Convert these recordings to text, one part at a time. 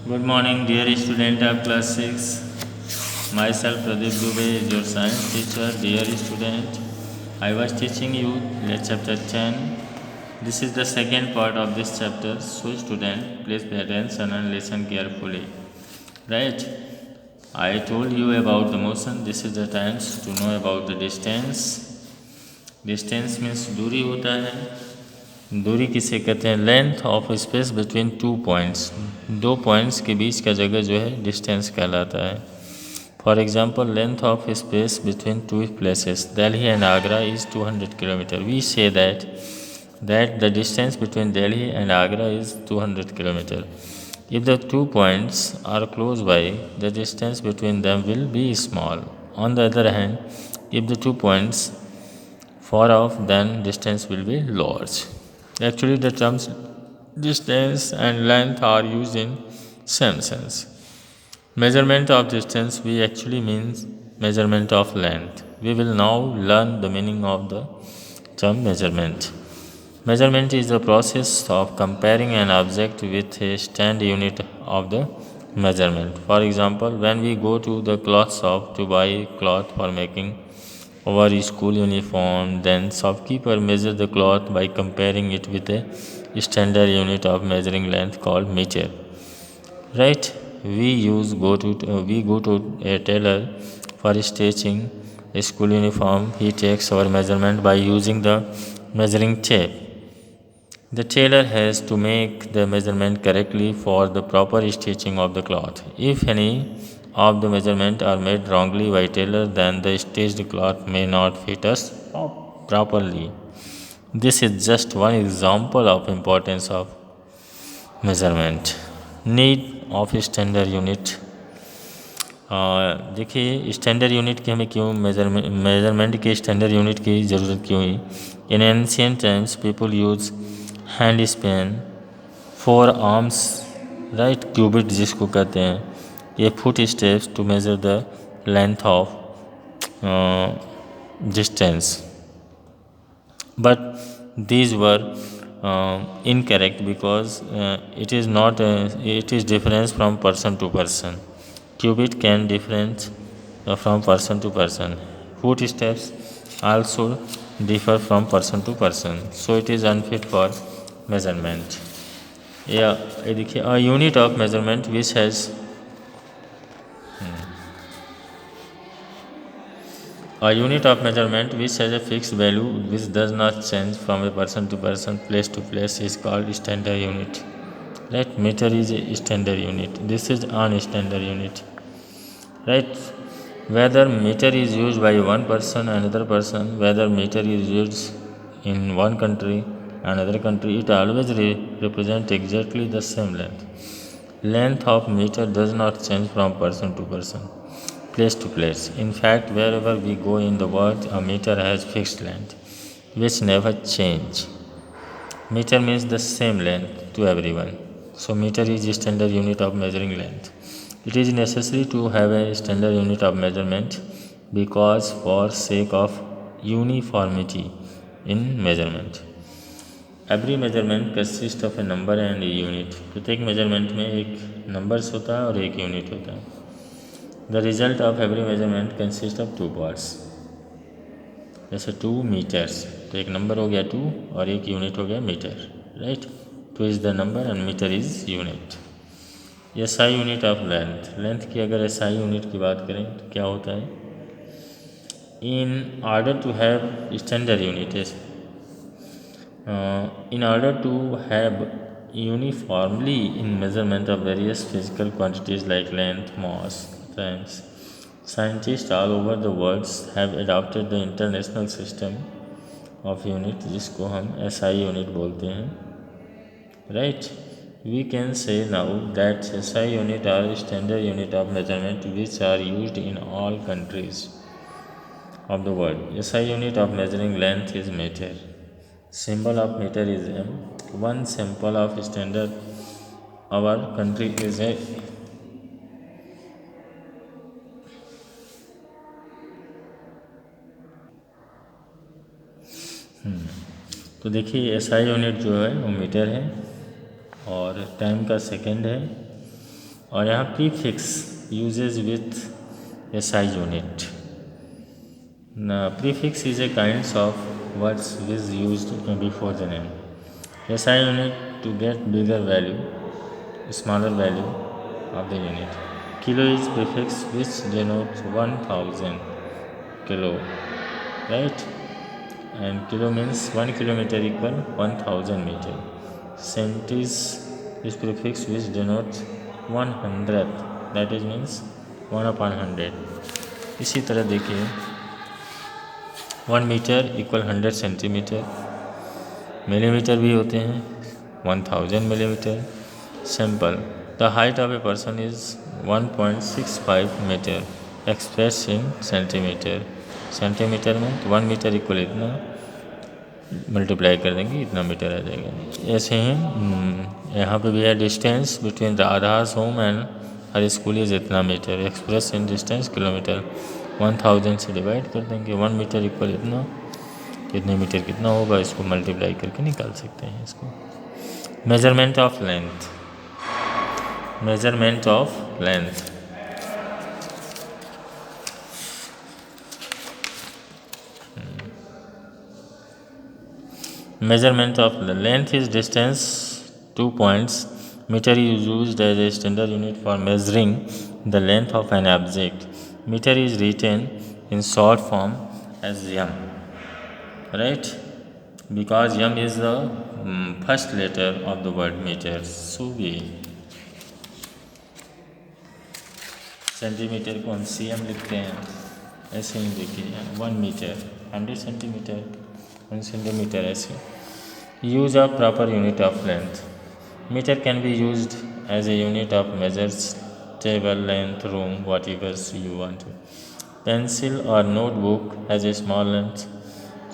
Good morning, dear student of class 6. Myself Pradeep Dubey is your science teacher. Dear student, I was teaching you chapter 10. This is the second part of this chapter. So student, please pay attention and listen carefully. Right? I told you about the motion. This is the times to know about the distance. Distance means दूरी होता है. दूरी किसे कहते हैं? Length of space between two points. दो points के बीच का जगह जो है डिस्टेंस कहलाता है. For example, length of space between two places Delhi and Agra is 200 kilometre. We say that the distance between Delhi and Agra is 200 kilometer. If the 2 points are close by, the distance between them will be small. On the other hand, if the 2 points far off, then distance will be large. Actually, the terms distance and length are used in same sense. Measurement of distance, we actually means measurement of length. We will now learn the meaning of the term measurement. Measurement is the process of comparing an object with a standard unit of the measurement. For example, when we go to the cloth shop to buy cloth for making our school uniform, then shopkeeper measures the cloth by comparing it with a standard unit of measuring length called meter. Right? We go to a tailor for stitching a school uniform. He takes our measurement by using the measuring tape. The tailor has to make the measurement correctly for the proper stitching of the cloth. If any of the measurements are made wrongly by tailor, then the stitched cloth may not fit us properly. This is just one example of importance of measurement. Need of standard unit. देखिए standard unit की हमें क्यों measurement के standard unit की ज़रूरत क्यों हुई? In ancient times people use hand span, forearms, right, cubit जिसको कहते हैं, ये foot steps to measure the length of distance. But these were incorrect because it is difference from person to person. Cubit can difference from person to person. Foot steps also differ from person to person, so it is unfit for measurement. ये देखिए, a unit of measurement which has a unit of measurement which has a fixed value which does not change from a person to person, place to place is called standard unit. Right? Meter is a standard unit. This is non-standard unit. Right? Whether meter is used by one person, another person, whether meter is used in one country, another country, it always represents exactly the same length. Length of meter does not change from person to person, place to place. In fact, wherever we go in the world, a meter has fixed length, which never change. Meter means the same length to everyone. So meter is a standard unit of measuring length. It is necessary to have a standard unit of measurement because for sake of uniformity in measurement. Every measurement consist of A number and a unit. प्रत्येक measurement में एक numbers होता है और एक unit होता है. The result of every measurement consist of two parts. जैसे 2 मीटर्स, तो एक नंबर हो गया 2 और एक यूनिट हो गया metre. Right? 2 is the number and metre is unit. SI unit of length. Length की अगर एसआई यूनिट की बात करें तो क्या होता है? In order to have standard unit in order to have uniformly in measurement of various physical quantities like length, mass, times, scientists all over the world have adopted the international system of unit जिसको हम SI unit बोलते हैं. Right? We can say now that SI unit are standard unit of measurement which are used in all countries of the world. SI unit of measuring length is meter. Symbol of meter is M. One sample of standard our country is a तो देखिए SI unit जो है वो metre है और time का second है और यहाँ prefix uses with SI unit. Prefix is a kind of words which used before the name. SI unit to get bigger value, smaller value of the unit. Kilo is prefix which denotes 1000 kilo, right? And kilo means 1 kilometer equal 1000 meter. Cent is prefix which denotes 100, that is means 1 upon 100. इसी तरह देखिए 1 metre equal 100 centimetre. Millimetre भी होते हैं 1000 millimetre. Simple. The height of a person is 1.65 metre express in centimetre. Centimetre में 1 metre equal इतना multiply कर देंगे इतना मीटर आ जाएगा. ऐसे ही यहाँ पे भी है distance between Radha's home and her school is इतना metre express in distance kilometre. 1000 से डिवाइड कर देंगे. 1 मीटर इक्वल इतना, कितने मीटर कितना होगा इसको मल्टीप्लाई करके निकाल सकते हैं इसको. Measurement of length. Measurement of length. Measurement of length is distance 2 points. Meter is used as a standard unit for measuring the length of an object. Meter is written in short form as m, right? Because m is the first letter of the word meter. So we centimetre को हम cm लिखते हैं. ऐसे ही देखिए 1 metre 100 centimetre 1 centimetre. ऐसे use of proper unit of length. Meter can be used as a unit of measures table length room whatever you want. Pencil or notebook has a small length,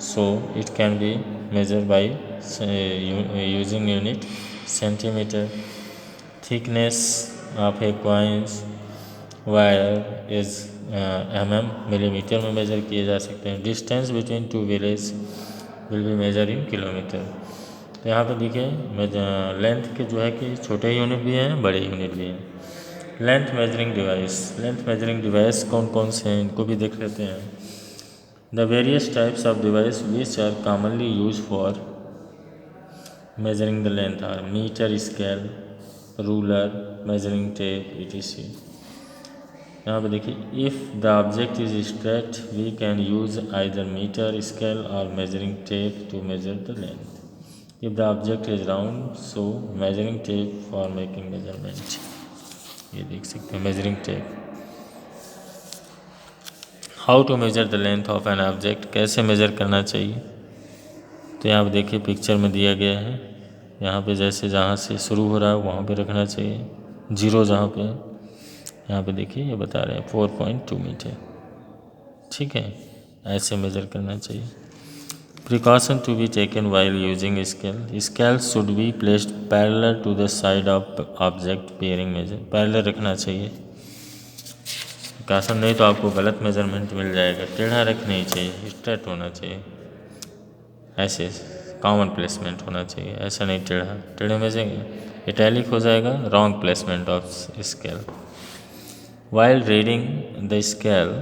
so it can be measured by using unit centimeter. Thickness of a coins wire is mm millimeter में major किए जा सकते हैं. Distance between two villages will be measured in kilometer. तो यहाँ पे देखिए length के जो है कि छोटे यूनिट भी हैं बड़े यूनिट भी हैं. Length measuring device. Length measuring device कौन कौन से हैं इनको भी देख लेते हैं. The various types of device which are commonly use for measuring the length are metre, scale, ruler, measuring tape etc. यहाँ पे देखिए if the object is straight we can use either metre, scale और measuring tape to measure the length. If the object is round, so measuring tape for making measurement. ये देख सकते हैं measuring tape. How to measure the length of an object. कैसे measure करना चाहिए. तो यहाँ पे देखिए पिक्चर में दिया गया है. यहाँ पे जैसे जहाँ से शुरू हो रहा है वहाँ पे रखना चाहिए. जीरो जहाँ पे यहाँ पे देखिए ये बता रहे हैं 4.2 मीटर. ठीक है, ऐसे मेज़र करना चाहिए. Precaution to be taken while using scale. Scale should be placed parallel to the side of object bearing measure. Parallel रखना चाहिए. प्रिकॉशन नहीं तो आपको गलत मेजरमेंट मिल जाएगा. टेढ़ा रख नहीं चाहिए, स्ट्रेट होना चाहिए. ऐसे कॉमन प्लेसमेंट होना चाहिए, ऐसा नहीं टेढ़ा. टेढ़े में से इटैलिक हो जाएगा. Wrong placement of scale. While reading the scale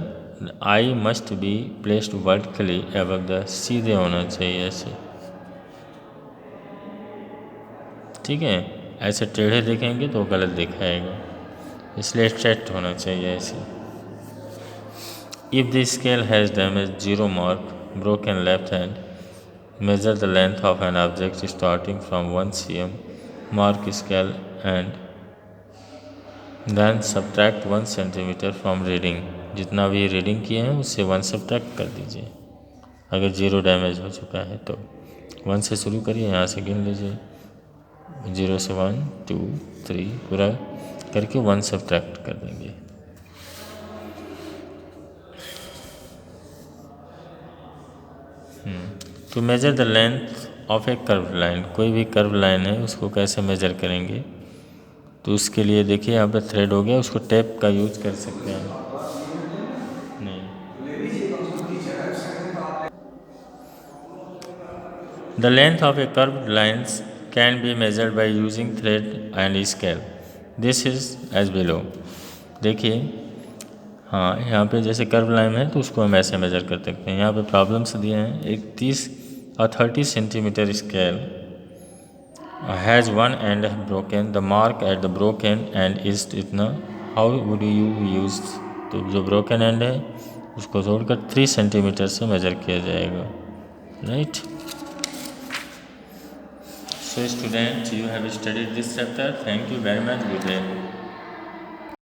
I must be placed vertically above the. सीधे होना चाहिए ऐसे. ठीक है, ऐसे टेढ़े देखेंगे तो गलत दिखाएगा, इसलिए स्ट्रेट होना चाहिए ऐसे. If the scale has damage 0 mark broken left hand measure the length of an object starting from 1 cm. Mark scale and then subtract 1 centimetre from reading. जितना भी रीडिंग किए हैं उससे 1 सब्ट्रैक्ट कर दीजिए. अगर 0 डैमेज हो चुका है तो 1 से शुरू करिए, यहाँ से गिन लीजिए 0 से 1 2 3 पूरा करके 1 सब्ट्रैक्ट कर देंगे. To measure the length of a curve line. कोई भी कर्व लाइन है उसको कैसे मेजर करेंगे. तो उसके लिए देखिए यहाँ पे थ्रेड हो गया, उसको टेप का यूज कर सकते हैं. The length of a curved lines can be measured by using thread and scale. This is as below. देखिए, हाँ, यहाँ पे जैसे कर्व लाइन है तो उसको हम ऐसे मेजर कर सकते हैं। यहाँ पे प्रॉब्लम्स दिए हैं, एक 30 centimetre scale has one and broken, the mark at the broken and is इतना, हाउ वुड यू यूज़। तो जो ब्रोकन एंड है उसको जोड़कर 3 सेंटीमीटर से मेजर किया जाएगा, right. So student, you have studied this chapter. Thank you very much. Good day.